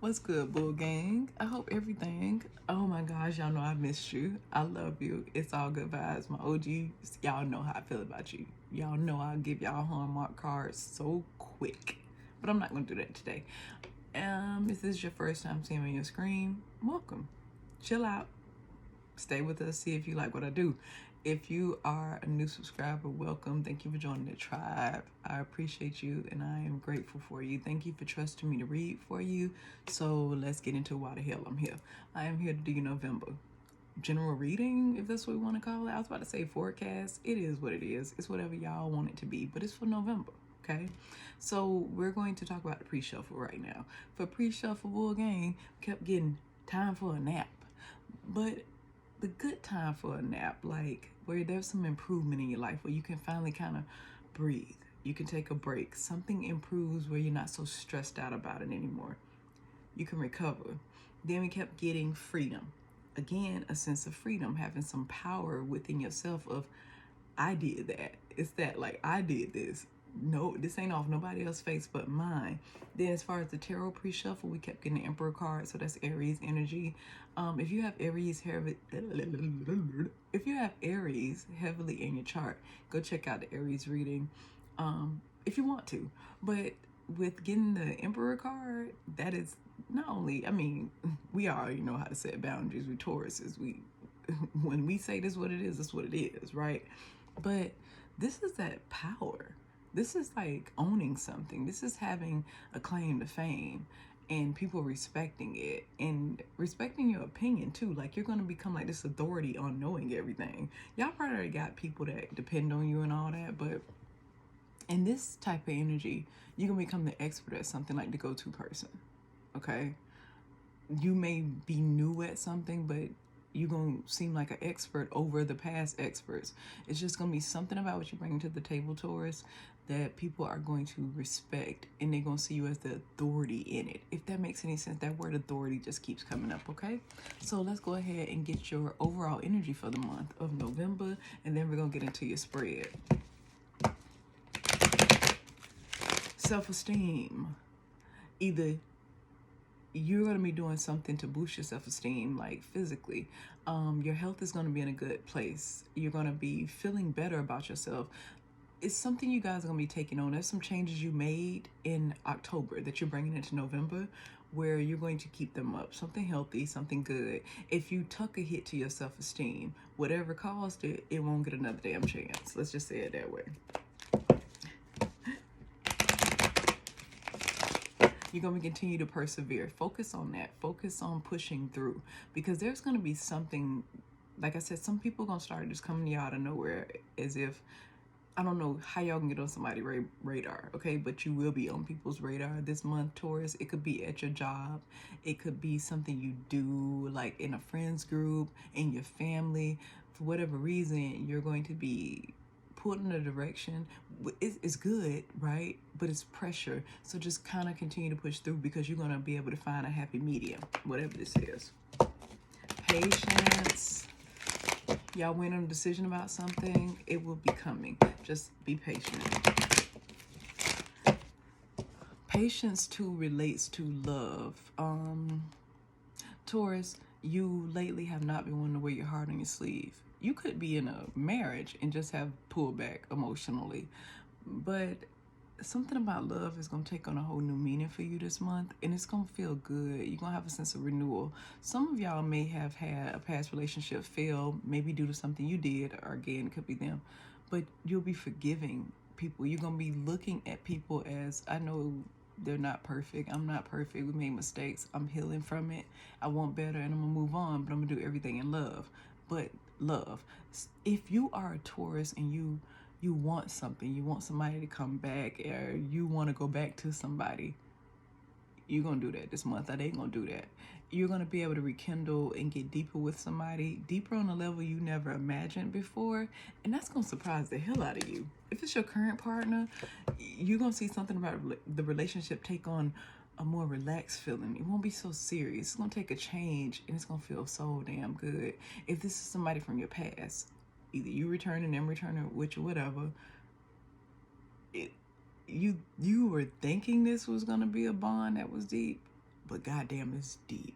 What's good, Bull Gang? I hope everything. Oh my gosh, y'all know I missed you. I love you. It's all good vibes. My OGs, y'all know how I feel about you. Y'all know I'll give y'all Hallmark cards so quick. But I'm not going to do that today. If this is your first time seeing me on your screen, welcome. Chill out. Stay with us. See if you like what I do. If you are a new subscriber, welcome. Thank you for joining the tribe. I appreciate you and I am grateful for you. Thank you for trusting me to read for you. So let's get into why the hell I'm here. I am here to do November general reading, if that's what we want to call it. I was about to say forecast. It is what it is. It's whatever y'all want it to be, but it's for November. Okay, so we're going to talk about the pre-shuffle right now. For pre-shuffle, Bull Gang kept getting time for a nap, but the good time for a nap, like where there's some improvement in your life, where you can finally kind of breathe. You can take a break. Something improves where you're not so stressed out about it anymore. You can recover. Then we kept getting freedom. Again, a sense of freedom, having some power within yourself of, I did that. It's that, like, I did this. No, this ain't off nobody else's face but mine. Then as far as the tarot pre-shuffle, we kept getting the Emperor card, so that's Aries energy. If you have Aries heavily in your chart, go check out the Aries reading if you want to. But with getting the Emperor card, that is not only, I mean, we already know how to set boundaries with Tauruses. When we say this is what it is, that's what it is, right? But this is that power. This is like owning something. This is having a claim to fame and people respecting it and respecting your opinion too. Like, you're going to become like this authority on knowing everything. Y'all probably already got people that depend on you and all that, but in this type of energy, you're going to become the expert at something, like the go-to person. Okay? You may be new at something, but you're going to seem like an expert over the past experts. It's just going to be something about what you bring to the table, Taurus, that people are going to respect, and they're going to see you as the authority in it. If that makes any sense, that word authority just keeps coming up, okay? So let's go ahead and get your overall energy for the month of November, and then we're going to get into your spread. Self-esteem. Either you're going to be doing something to boost your self-esteem, like physically. Your health is going to be in a good place. You're going to be feeling better about yourself. It's something you guys are going to be taking on. There's some changes you made in October that you're bringing into November, where you're going to keep them up. Something healthy, something good. If you tuck a hit to your self-esteem, whatever caused it, it won't get another damn chance. Let's just say it that way. You're going to continue to persevere. Focus on that. Focus on pushing through, because there's going to be something, like I said, some people are going to start just coming to you out of nowhere, as if, I don't know how y'all can get on somebody's radar, okay? But you will be on people's radar this month, Taurus. It could be at your job. It could be something you do, like in a friends group, in your family. For whatever reason, you're going to be pulled in a direction. It's good, right? But it's pressure. So just kind of continue to push through, because you're going to be able to find a happy medium, whatever this is. Patience. Y'all went on a decision about something, it will be coming. Just be patient. Patience too relates to love. Taurus, you lately have not been wanting to wear your heart on your sleeve. You could be in a marriage and just have pullback emotionally, but something about love is going to take on a whole new meaning for you this month, and it's going to feel good. You're going to have a sense of renewal. Some of y'all may have had a past relationship fail, maybe due to something you did, or again, it could be them, but you'll be forgiving people. You're going to be looking at people as, I know they're not perfect. I'm not perfect. We made mistakes. I'm healing from it. I want better, and I'm going to move on, but I'm going to do everything in love. But love. If you are a Taurus and you want something, you want somebody to come back, or you want to go back to somebody, you're going to do that this month. They ain't going to do that. You're going to be able to rekindle and get deeper with somebody, deeper on a level you never imagined before, and that's going to surprise the hell out of you. If it's your current partner, you're going to see something about the relationship take on a more relaxed feeling. It won't be so serious. It's going to take a change, and it's going to feel so damn good. If this is somebody from your past, either you returning, them returning, which or whatever, you were thinking this was going to be a bond that was deep, but goddamn, it's deep.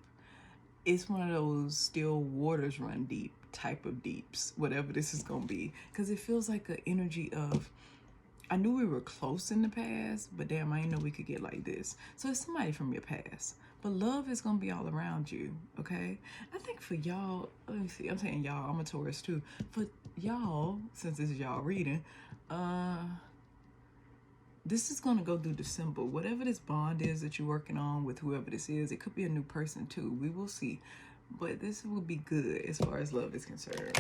It's one of those still waters run deep type of deeps, whatever this is gonna be, because it feels like an energy of, I knew we were close in the past, but damn, I didn't know we could get like this. So it's somebody from your past, but love is gonna be all around you, okay? I think for y'all, let me see, I'm saying y'all, I'm a Taurus too. For y'all, since this is y'all reading, this is going to go through December. Whatever this bond is that you're working on with whoever this is, it could be a new person too. We will see. But this will be good as far as love is concerned.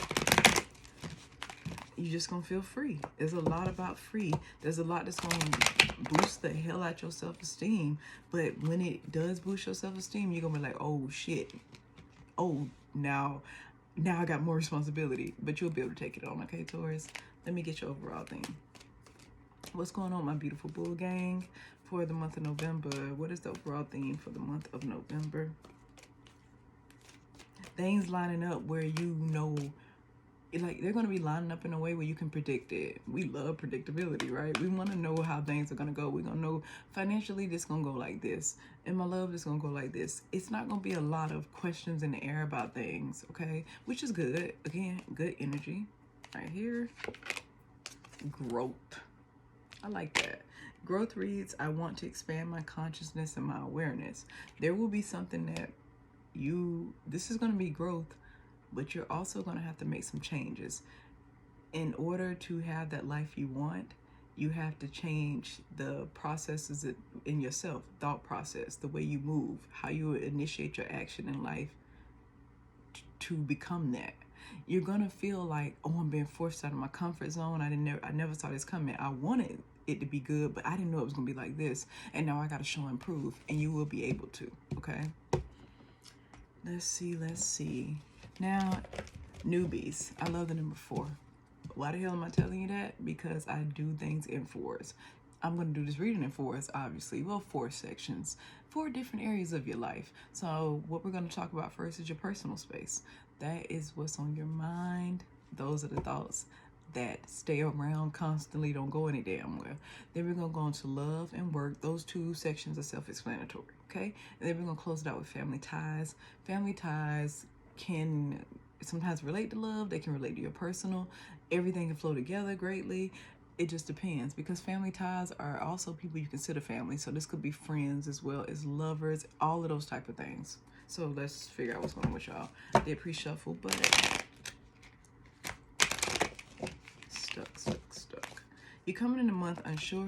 You're just going to feel free. There's a lot about free. There's a lot that's going to boost the hell out your self-esteem. But when it does boost your self-esteem, you're going to be like, oh, shit. Oh, now I got more responsibility. But you'll be able to take it on, okay, Taurus? Let me get your overall thing. What's going on, my beautiful bull gang, for the month of November? What is the overall theme for the month of November? Things lining up where you know, like they're going to be lining up in a way where you can predict it. We love predictability, right? We want to know how things are going to go. We're going to know financially this going to go like this. And my love is going to go like this. It's not going to be a lot of questions in the air about things, okay? Which is good. Again, good energy. Right here. Growth. I like that. Growth reads, I want to expand my consciousness and my awareness. There will be something that this is going to be growth, but you're also going to have to make some changes. In order to have that life you want, you have to change the processes in yourself, thought process, the way you move, how you initiate your action in life to become that. You're going to feel like, oh, I'm being forced out of my comfort zone. I never saw this coming. I wanted it to be good, but I didn't know it was gonna be like this, and now I gotta show and prove, and you will be able to. Okay, let's see. Now, newbies, I love the number 4. Why the hell am I telling you that? Because I do things in 4s. I'm gonna do this reading in 4s, obviously. Well, 4 sections, 4 different areas of your life. So what we're gonna talk about first is your personal space. That is what's on your mind. Those are the thoughts that stay around constantly, don't go any damn where. Then we're gonna go into love and work. Those 2 sections are self-explanatory, okay? And then we're gonna close it out with family ties. Family ties can sometimes relate to love. They can relate to your personal. Everything can flow together greatly. It just depends, because family ties are also people you consider family. So this could be friends as well as lovers, all of those type of things. So let's figure out what's going on with y'all. I did pre-shuffle, but stuck. You're coming in the month unsure.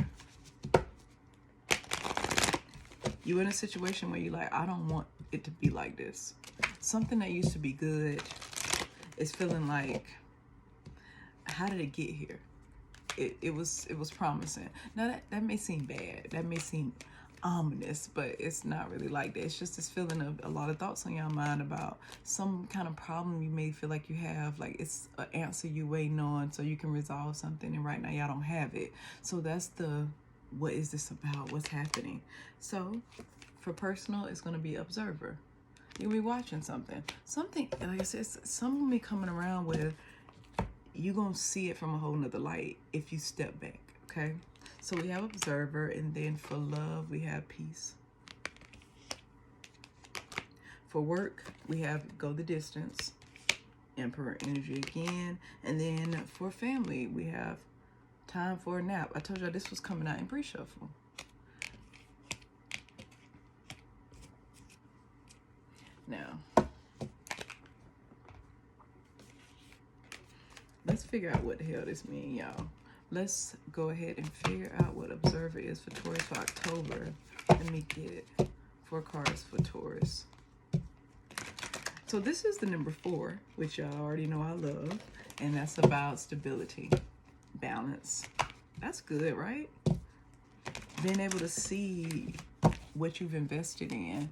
You're in a situation where you're like, I don't want it to be like this. Something that used to be good is feeling like, how did it get here? It was promising. Now that may seem bad. That may seem ominous, but it's not really like that. It's just this feeling of a lot of thoughts on your mind about some kind of problem you may feel like you have, like it's an answer you waiting on so you can resolve something, and right now y'all don't have it. So that's the, what is this about? What's happening? So for personal, it's going to be observer. You'll be watching something, like I said, something will be coming around where you're going to see it from a whole nother light if you step back, okay? So we have observer, and then for love, we have peace. For work, we have go the distance, emperor energy again. And then for family, we have time for a nap. I told you this was coming out in pre-shuffle. Now, let's figure out what the hell this means, y'all. Let's go ahead and figure out what observer is for Taurus for October. Let me get 4 cards for Taurus. So this is the number 4, which y'all already know I love, and that's about stability, balance. That's good, right? Being able to see what you've invested in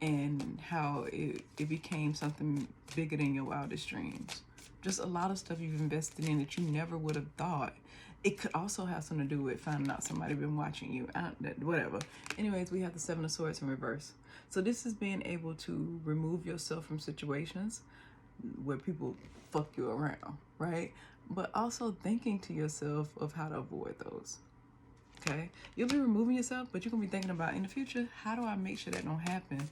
and how it became something bigger than your wildest dreams. Just a lot of stuff you've invested in that you never would have thought. It could also have something to do with finding out somebody been watching you, whatever. Anyways, we have the 7 of Swords in reverse. So this is being able to remove yourself from situations where people fuck you around, right? But also thinking to yourself of how to avoid those. Okay, you'll be removing yourself, but you're gonna be thinking about in the future, how do I make sure that don't happen?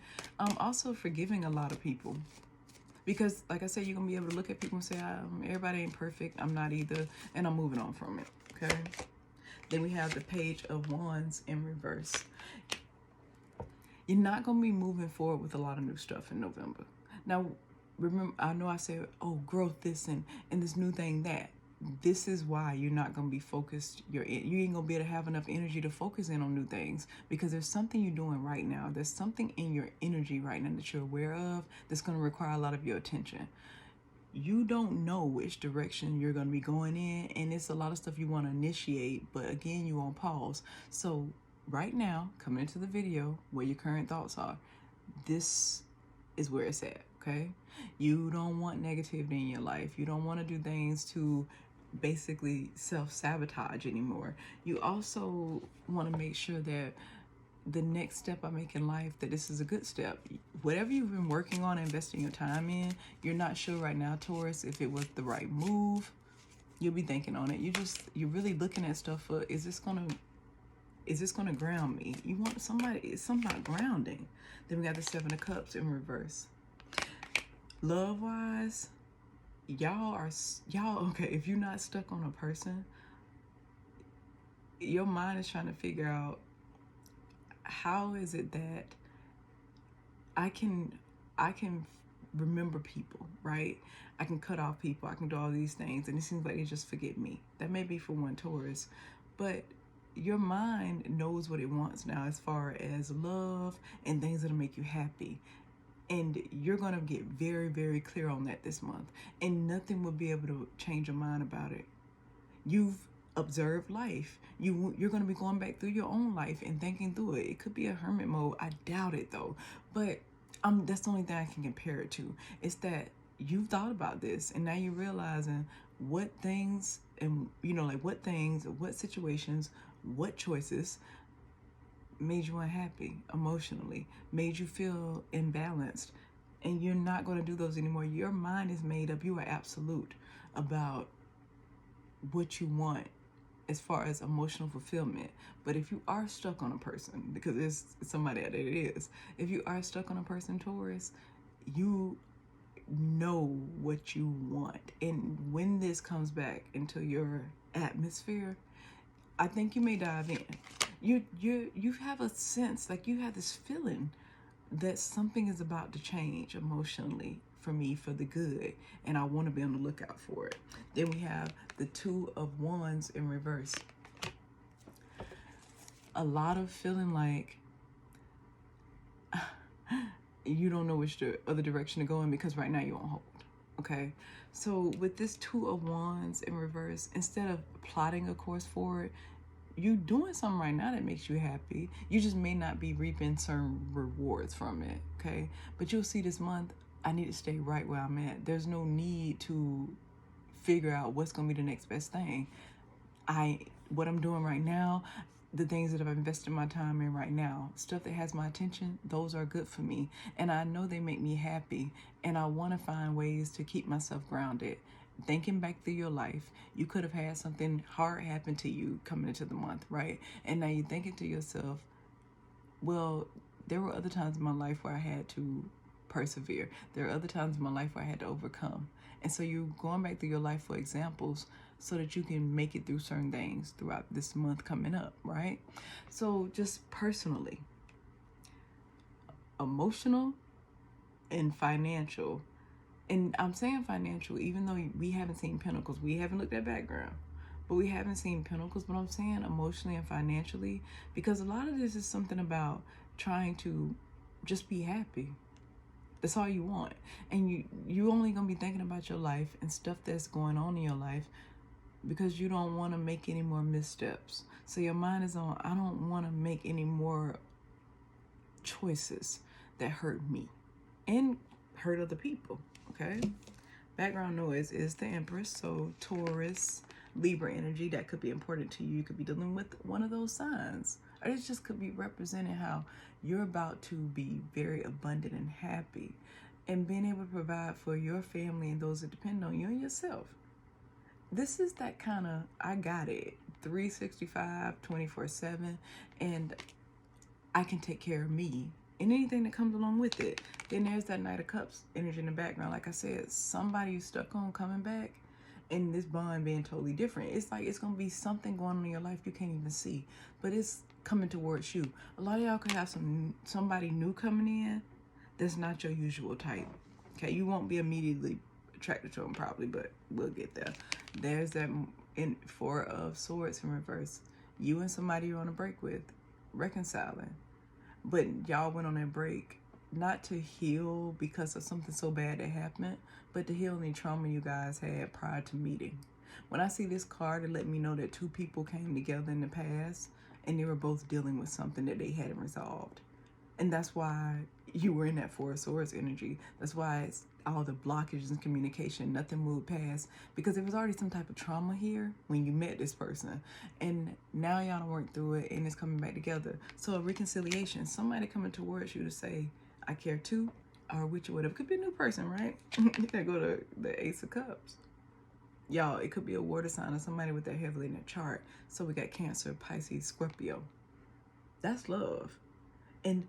Also forgiving a lot of people, because like I said, you're gonna be able to look at people and say, everybody ain't perfect, I'm not either, and I'm moving on from it. Okay, then we have the Page of Wands in reverse. You're not gonna be moving forward with a lot of new stuff in November. Now remember, I know I said, oh, growth this and this new thing that. This is why you're not going to be focused. You ain't going to be able to have enough energy to focus in on new things, because there's something you're doing right now. There's something in your energy right now that you're aware of that's going to require a lot of your attention. You don't know which direction you're going to be going in, and it's a lot of stuff you want to initiate, but again, you on pause. So right now, coming into the video, where your current thoughts are, this is where it's at. Okay, you don't want negativity in your life. You don't want to do things to basically self-sabotage anymore. You also want to make sure that the next step I make in life, that this is a good step. Whatever you've been working on, investing your time in, you're not sure right now, Taurus, if it was the right move. You'll be thinking on it. You're really looking at stuff for, is this gonna ground me? You want it's something about grounding. Then we got the Seven of Cups in reverse. Love wise, y'all okay. If you're not stuck on a person, your mind is trying to figure out, how is it that I can remember people, right? I can cut off people, I can do all these things, and it seems like they just forget me. That may be for one, Taurus, but your mind knows what it wants now as far as love and things that'll make you happy. And you're going to get very, very clear on that this month. And nothing will be able to change your mind about it. You've observed life. You're going to be going back through your own life and thinking through it. It could be a hermit mode. I doubt it, though. But that's the only thing I can compare it to. It's that you've thought about this, and now you're realizing what things, and what things, what situations, what choices made you unhappy emotionally, made you feel imbalanced, and you're not going to do those anymore. Your mind is made up. You are absolute about what you want as far as emotional fulfillment. But if you are stuck on a person, because there's somebody out there that is, if you are stuck on a person, Taurus, you know what you want. And when this comes back into your atmosphere, I think you may dive in. You have a sense, like you have this feeling that something is about to change emotionally for me for the good, and I want to be on the lookout for it. Then we have the Two of Wands in reverse. A lot of feeling like you don't know which other direction to go in, because right now you're on hold. Okay, so with this Two of Wands in reverse, instead of plotting a course forward, you doing something right now that makes you happy. You just may not be reaping certain rewards from it, okay? But you'll see this month, I need to stay right where I'm at. There's no need to figure out what's gonna be the next best thing. What I'm doing right now, the things that I've invested my time in right now, stuff that has my attention, those are good for me. And I know they make me happy. And I wanna find ways to keep myself grounded. Thinking back through your life, you could have had something hard happen to you coming into the month, right? And now you're thinking to yourself, well, there were other times in my life where I had to persevere. There are other times in my life where I had to overcome. And so you're going back through your life for examples so that you can make it through certain things throughout this month coming up, right? So just personally, emotional and financial. And I'm saying financial, even though we haven't seen pentacles, we haven't looked at background, but we haven't seen pentacles. But I'm saying emotionally and financially, because a lot of this is something about trying to just be happy. That's all you want. And you only gonna be thinking about your life and stuff that's going on in your life because you don't want to make any more missteps. So your mind is on, I don't want to make any more choices that hurt me and hurt other people. Okay, background noise is the Empress, so Taurus, Libra energy, that could be important to you. You could be dealing with one of those signs, or it just could be representing how you're about to be very abundant and happy and being able to provide for your family and those that depend on you and yourself. This is that kind of, I got it 365, 24/7, and I can take care of me and anything that comes along with it. Then there's that Knight of Cups energy in the background. Like I said, somebody you stuck on coming back, and this bond being totally different. It's like it's gonna be something going on in your life you can't even see, but it's coming towards you. A lot of y'all could have somebody new coming in that's not your usual type. Okay, you won't be immediately attracted to them probably, but we'll get there. There's that in Four of Swords in reverse. You and somebody you're on a break with, reconciling. But y'all went on that break not to heal because of something so bad that happened, but to heal any trauma you guys had prior to meeting. When I see this card, it let me know that two people came together in the past and they were both dealing with something that they hadn't resolved. And that's why you were in that Four of Swords energy. That's why it's all the blockages in communication, nothing moved past, because there was already some type of trauma here when you met this person. And now y'all done worked through it and it's coming back together. So a reconciliation, somebody coming towards you to say, I care too, or with you, whatever. Could be a new person, right? They go to the Ace of Cups. Y'all, it could be a water sign or somebody with that heavily in their chart. So we got Cancer, Pisces, Scorpio. That's love. And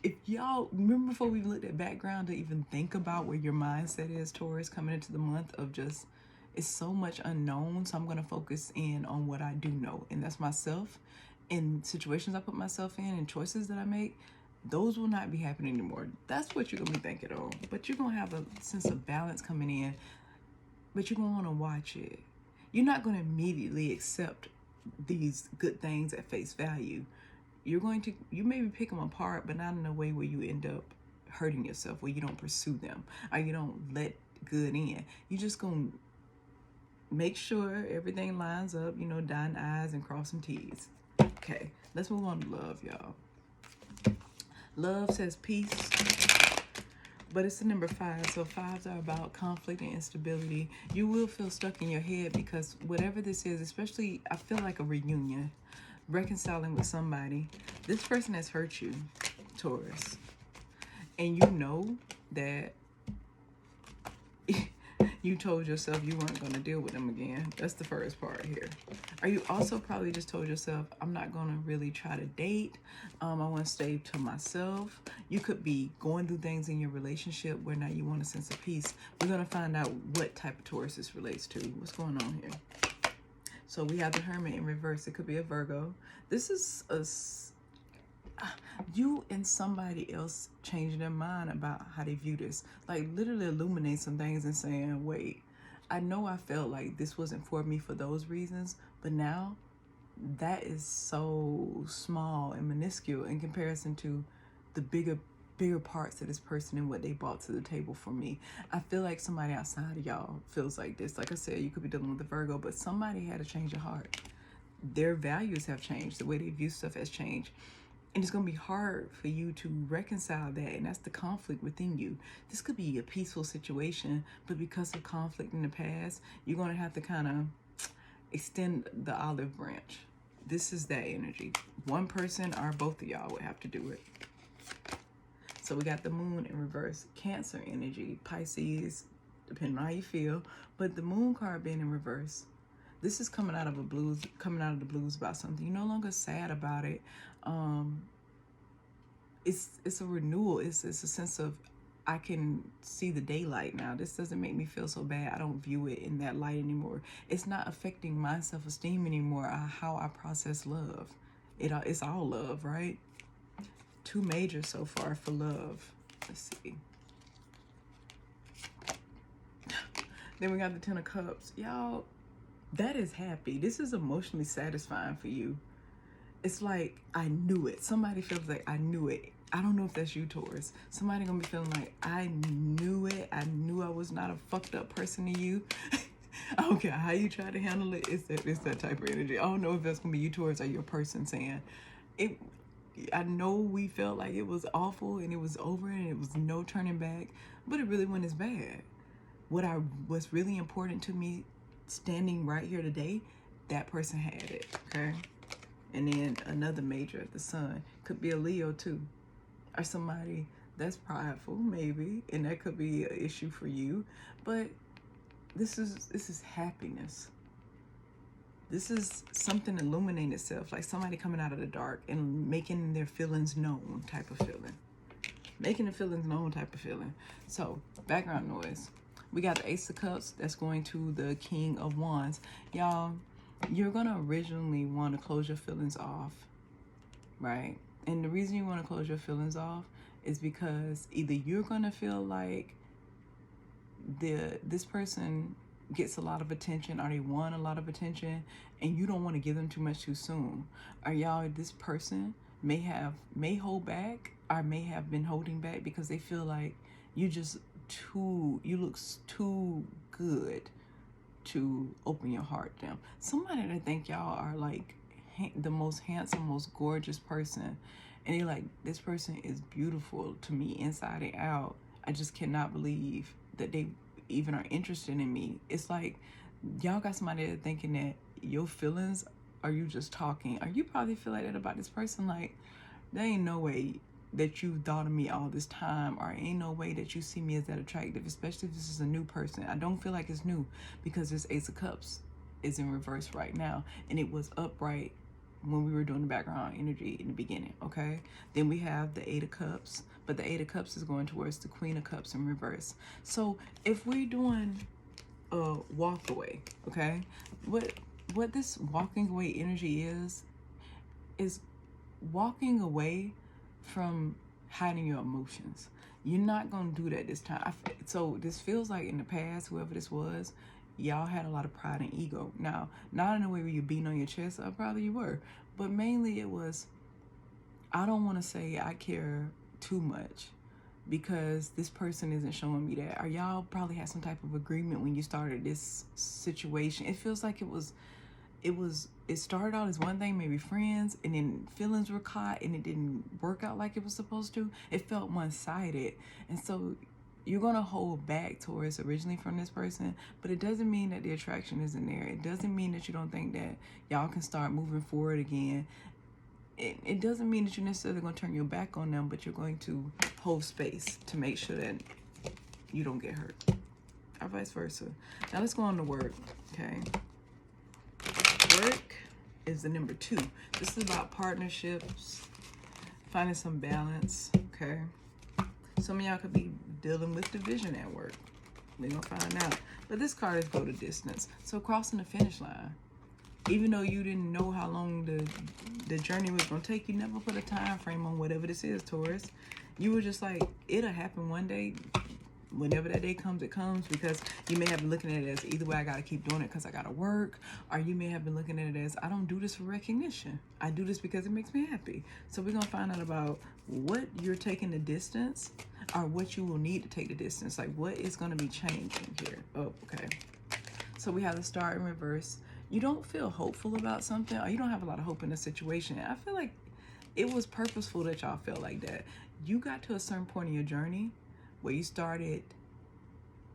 if y'all remember before we looked at background to even think about where your mindset is, Taurus, coming into the month of just, it's so much unknown. So I'm going to focus in on what I do know. And that's myself and situations I put myself in and choices that I make. Those will not be happening anymore. That's what you're going to be thinking on. But you're going to have a sense of balance coming in. But you're going to want to watch it. You're not going to immediately accept these good things at face value. You maybe pick them apart, but not in a way where you end up hurting yourself, where you don't pursue them or you don't let good in. You just gonna make sure everything lines up, dotting I's and crossing T's. Okay, let's move on to love, y'all. Love says peace, but it's the number 5. So 5s are about conflict and instability. You will feel stuck in your head because whatever this is, especially I feel like a reunion, reconciling with somebody. This person has hurt you, Taurus, and you know that you told yourself you weren't going to deal with them again. That's the first part here. Or you also probably just told yourself, I'm not going to really try to date. I want to stay to myself. You could be going through things in your relationship where now you want a sense of peace. We're going to find out what type of Taurus this relates to. What's going on here? So we have the Hermit in reverse. It could be a Virgo. This is you and somebody else changing their mind about how they view this. Like literally illuminate some things and saying, wait, I know I felt like this wasn't for me for those reasons, but now that is so small and minuscule in comparison to the bigger parts of this person and what they brought to the table for me. I feel like somebody outside of y'all feels like this. Like I said, you could be dealing with a Virgo, but somebody had a change of heart. Their values have changed. The way they view stuff has changed. And it's going to be hard for you to reconcile that. And that's the conflict within you. This could be a peaceful situation, but because of conflict in the past, you're going to have to kind of extend the olive branch. This is that energy. One person or both of y'all would have to do it. So we got the Moon in reverse, Cancer energy, Pisces, depending on how you feel. But the Moon card being in reverse, this is coming out of the blues about something. You're no longer sad about it. It's a renewal. It's a sense of, I can see the daylight now. This doesn't make me feel so bad. I don't view it in that light anymore. It's not affecting my self-esteem anymore, how I process love. It's all love, right? 2 majors so far for love. Let's see. Then we got the 10 of Cups. Y'all, that is happy. This is emotionally satisfying for you. It's like, I knew it. Somebody feels like, I knew it. I don't know if that's you, Taurus. Somebody gonna be feeling like, I knew it. I knew I was not a fucked up person to you. I don't care how you try to handle it. It's that type of energy. I don't know if that's gonna be you, Taurus, or your person saying it. I know we felt like it was awful and it was over and it was no turning back, but it really wasn't as bad. What's really important to me standing right here today, that person had it, okay? And then another major, the Sun, could be a Leo too, or somebody that's prideful maybe, and that could be an issue for you. But this is happiness. This is something illuminating itself, like somebody coming out of the dark and making their feelings known type of feeling. Making the feelings known type of feeling. So, background noise. We got the Ace of Cups that's going to the King of Wands. Y'all, you're going to originally want to close your feelings off, right? And the reason you want to close your feelings off is because either you're going to feel like this person gets a lot of attention, or they want a lot of attention, and you don't want to give them too much too soon. Or y'all, this person may hold back, or may have been holding back because they feel like you look too good to open your heart to them. Somebody that think y'all are like the most handsome, most gorgeous person, and they're like, this person is beautiful to me inside and out. I just cannot believe that they even are interested in me. It's like y'all got somebody that thinking that your feelings are you just talking, or you probably feel like that about this person. Like, there ain't no way that you thought of me all this time, or ain't no way that you see me as that attractive, especially if this is a new person. I don't feel like it's new because this Ace of Cups is in reverse right now, and it was upright when we were doing the background energy in the beginning, okay? Then we have the Eight of Cups, but the Eight of Cups is going towards the Queen of Cups in reverse. So if we're doing a walk away, okay, what this walking away energy is walking away from hiding your emotions. You're not going to do that this time. So this feels like in the past, whoever this was, y'all had a lot of pride and ego. Now, not in a way where you're beating on your chest, or probably you were, but mainly it was, I don't want to say I care too much because this person isn't showing me that. Or y'all probably had some type of agreement when you started this situation. It feels like it started out as one thing, maybe friends, and then feelings were caught and it didn't work out like it was supposed to. It felt one-sided. And so you're going to hold back Taurus originally from this person, but it doesn't mean that the attraction isn't there. It doesn't mean that you don't think that y'all can start moving forward again. It doesn't mean that you're necessarily going to turn your back on them, but you're going to hold space to make sure that you don't get hurt, or vice versa. Now let's go on to work, okay? Work is the number 2. This is about partnerships, finding some balance, okay? Some of y'all could be dealing with division at work. We're going to find out. But this card is go the distance. So crossing the finish line. Even though you didn't know how long the journey was going to take, you never put a time frame on whatever this is, Taurus. You were just like, it'll happen one day. Whenever that day comes, it comes, because you may have been looking at it as either way, I got to keep doing it because I got to work, or you may have been looking at it as I don't do this for recognition. I do this because it makes me happy. So we're going to find out about what you're taking the distance, or what you will need to take the distance. Like, what is going to be changing here? Oh, okay. So we have the Star in reverse. You don't feel hopeful about something, or you don't have a lot of hope in a situation. I feel like it was purposeful that y'all felt like that. You got to a certain point in your journey where you started,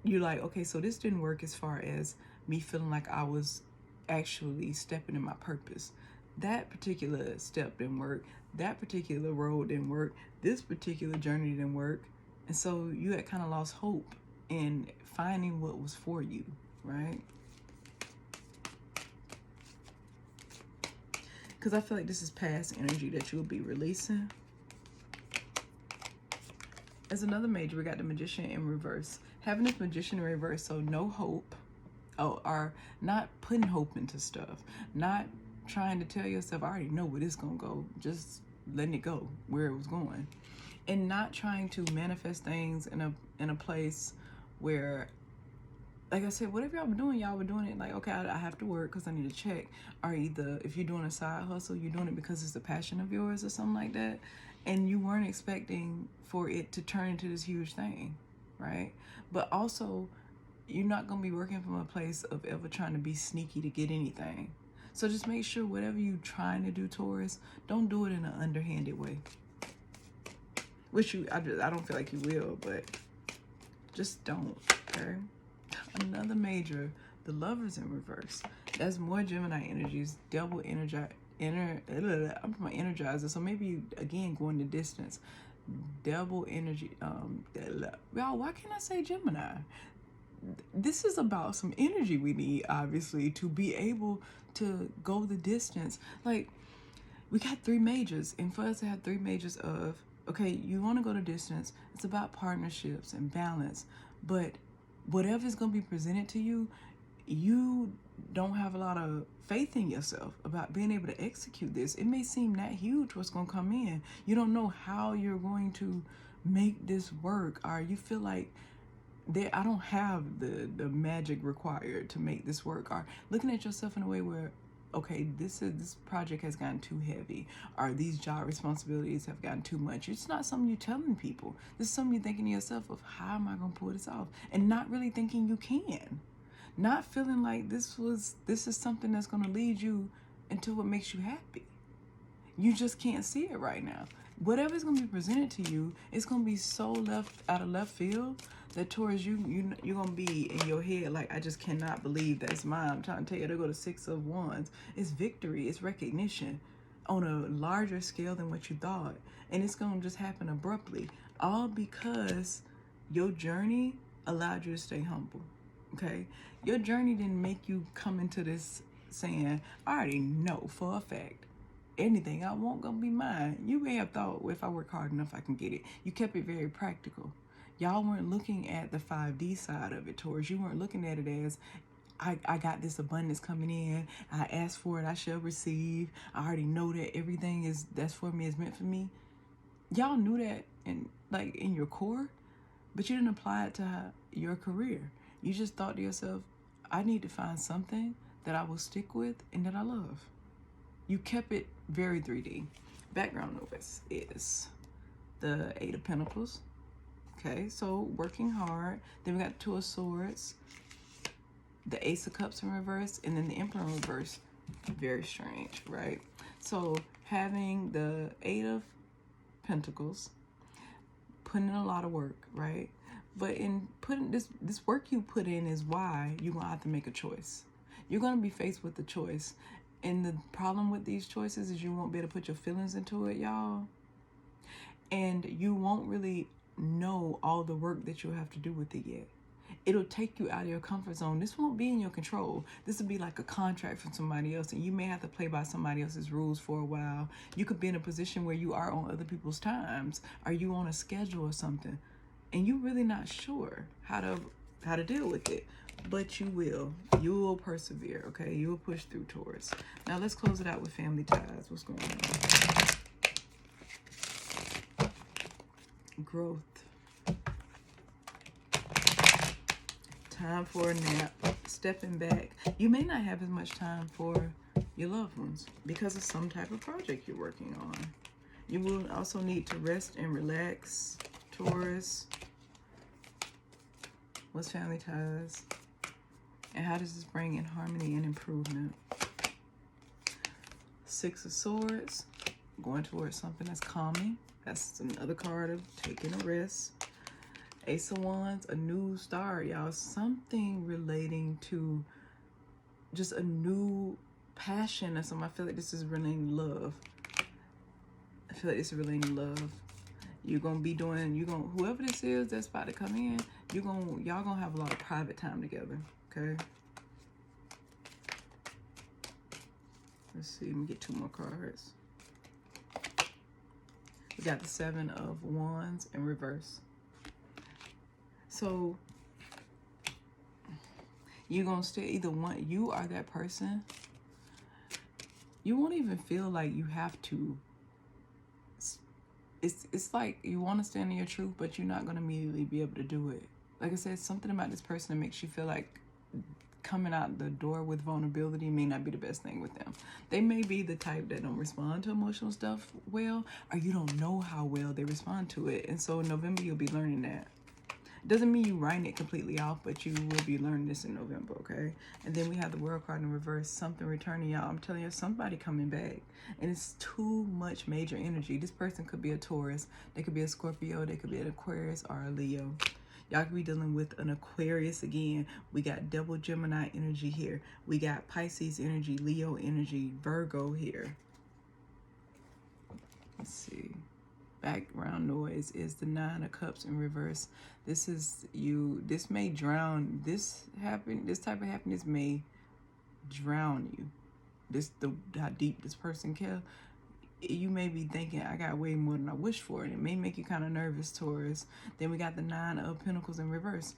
you're like, okay, so this didn't work as far as me feeling like I was actually stepping in my purpose. That particular step didn't work. That particular road didn't work. This particular journey didn't work. And so you had kind of lost hope in finding what was for you, right? Because I feel like this is past energy that you'll be releasing. As another major, we got the Magician in reverse. Having this Magician in reverse, so no hope, or not putting hope into stuff, not trying to tell yourself, I already know where this gonna go, just letting it go where it was going, and not trying to manifest things in a place where, like I said, whatever y'all were doing it like, okay, I have to work because I need to check. Or either if you're doing a side hustle, you're doing it because it's a passion of yours or something like that, and you weren't expecting for it to turn into this huge thing, right? But also, you're not going to be working from a place of ever trying to be sneaky to get anything. So just make sure whatever you're trying to do, Taurus, don't do it in an underhanded way. Which I don't feel like you will, but just don't, okay? Another major, the Lovers in reverse. That's more Gemini energies, double energizer. I'm my energizer, so maybe you, again, going the distance. Double energy. Y'all, why can't I say Gemini? this is about some energy we need, obviously, to be able to go the distance. Like, we got 3 majors, and for us to have 3 majors of, okay, you want to go the distance, it's about partnerships and balance, but whatever's going to be presented to you, you don't have a lot of faith in yourself about being able to execute this. It may seem that huge what's going to come in. You don't know how you're going to make this work, or you feel like I don't have the magic required to make this work, or looking at yourself in a way where, okay, this project has gotten too heavy, or these job responsibilities have gotten too much. It's not something you're telling people. This is something you're thinking to yourself of, how am I going to pull this off? And not really thinking you can. Not feeling like this is something that's going to lead you into what makes you happy. You just can't see it right now. Whatever's going to be presented to you, it's going to be so out of left field that towards you're going to be in your head like, I just cannot believe that's mine. I'm trying to tell you, to go to 6 of Wands. It's victory. It's recognition on a larger scale than what you thought. And it's going to just happen abruptly. All because your journey allowed you to stay humble. Okay? Your journey didn't make you come into this saying, I already know for a fact anything I want gonna be mine. You may have thought, well, if I work hard enough, I can get it. You kept it very practical. Y'all weren't looking at the 5D side of it, Taurus. You weren't looking at it as, I got this abundance coming in. I asked for it, I shall receive. I already know that everything that's for me is meant for me. Y'all knew that in your core, but you didn't apply it to your career. You just thought to yourself, I need to find something that I will stick with and that I love. You kept it very 3D. Background notice is the 8 of Pentacles. Okay, so working hard. Then we got 2 of Swords, the Ace of Cups in reverse, and then the Emperor in reverse. Very strange, right? So having the 8 of Pentacles, putting in a lot of work, right? But in putting this work you put in is why you're going to have to make a choice. You're going to be faced with the choice. And the problem with these choices is you won't be able to put your feelings into it, y'all. And you won't really know all the work that you'll have to do with it yet. It'll take you out of your comfort zone. This won't be in your control. This will be like a contract from somebody else, and you may have to play by somebody else's rules for a while. You could be in a position where you are on other people's times. Are you on a schedule or something? And you're really not sure how to deal with it. But you will. You will persevere, okay? You will push through, Taurus. Now let's close it out with family ties. What's going on? Growth. Time for a nap. Stepping back. You may not have as much time for your loved ones because of some type of project you're working on. You will also need to rest and relax, Taurus. What's family ties? And how does this bring in harmony and improvement? 6 of Swords, going towards something that's calming. That's another card of taking a rest. Ace of Wands, a new start, y'all. Something relating to just a new passion or something. I feel like this is relating to love. I feel like this is relating to love. You're gonna be doing, whoever this is that's about to come in, y'all gonna have a lot of private time together. Okay. Let's see. Let me get 2 more cards. We got the 7 of Wands in reverse. So you're gonna stay either one. You are that person. You won't even feel like you have to. It's like you want to stand in your truth, but you're not gonna immediately be able to do it. Like I said, something about this person that makes you feel like coming out the door with vulnerability may not be the best thing with them. They may be the type that don't respond to emotional stuff well, or you don't know how well they respond to it. And so in November, you'll be learning that. Doesn't mean you writing it completely off, but you will be learning this in November, okay? And then we have the World card in reverse, something returning, y'all. I'm telling you, somebody coming back. And it's too much major energy. This person could be a Taurus. They could be a Scorpio. They could be an Aquarius or a Leo. Y'all could be dealing with an Aquarius again. We got double Gemini energy here. We got Pisces energy, Leo energy, Virgo here. Let's see. background noise is the Nine of Cups in reverse. This is you. This may drown. This type of happiness may drown you. How deep this person cares. You may be thinking, I got way more than I wish for, and it may make you kind of nervous, Taurus. Then we got the Nine of Pentacles in reverse.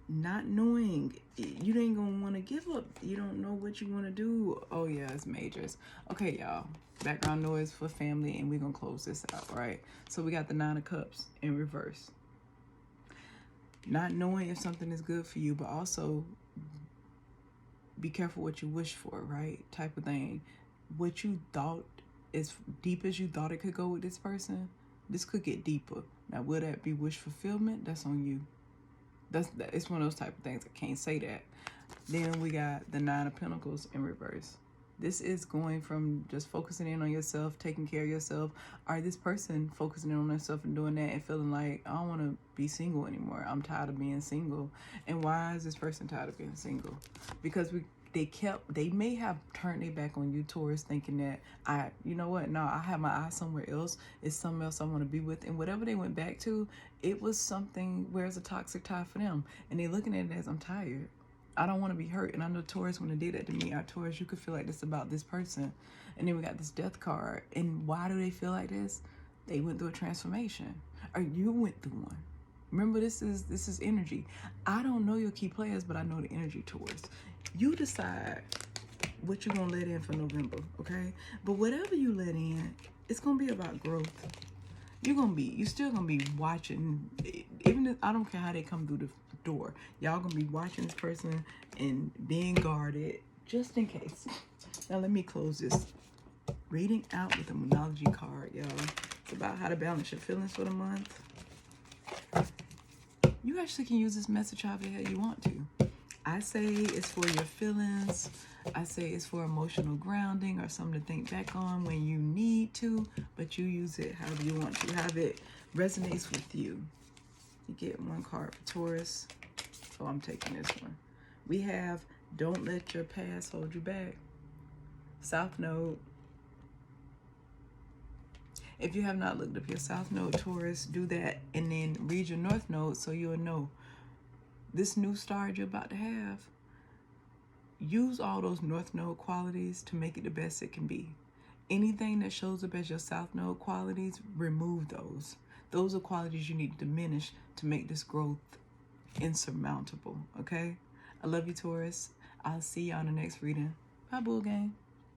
Not knowing, you ain't gonna want to give up. You don't know what you want to do. Oh yeah, it's majors. Okay, y'all, background noise for family, and we're gonna close this out, right? So we got the Nine of Cups in reverse. Not knowing if something is good for you, but also be careful what you wish for, right? Type of thing. What you thought, as deep as you thought it could go with this person, this could get deeper. Now, will that be wish fulfillment? That's on you. It's one of those type of things. I can't say that. Then we got the Nine of Pentacles in reverse. This is going from just focusing in on yourself, taking care of yourself, or this person focusing in on themselves and doing that and feeling like, I don't want to be single anymore. I'm tired of being single. And why is this person tired of being single? Because they may have turned their back on you, Taurus, thinking that you know what? No, I have my eye somewhere else. It's something else I want to be with. And whatever they went back to, it was something where it's a toxic tie for them. And they're looking at it as, I'm tired. I don't want to be hurt. And I know Taurus, when they did that to me, Taurus, you could feel like this about this person. And then we got this death card. And why do they feel like this? They went through a transformation. Or you went through one. Remember, this is energy. I don't know your key players, but I know the energy, Taurus. You decide what you're going to let in for November, okay? But whatever you let in, it's going to be about growth. You still going to be watching, even if, I don't care how they come through the door. Y'all going to be watching this person and being guarded just in case. Now, let me close this reading out with a Monology card, y'all. It's about how to balance your feelings for the month. You actually can use this message however the hell you want to. I say it's for your feelings. I say it's for emotional grounding or something to think back on when you need to, but you use it however you want to, however it resonates with you. You get one card for Taurus. Oh, I'm taking this one. We have Don't Let Your Past Hold You Back. South Node. If you have not looked up your South Node, Taurus, do that and then read your North Node so you'll know. This new start you're about to have, use all those North Node qualities to make it the best it can be. Anything that shows up as your South Node qualities, remove those. Those are qualities you need to diminish to make this growth insurmountable, okay? I love you, Taurus. I'll see you on the next reading. Bye, Bull Gang.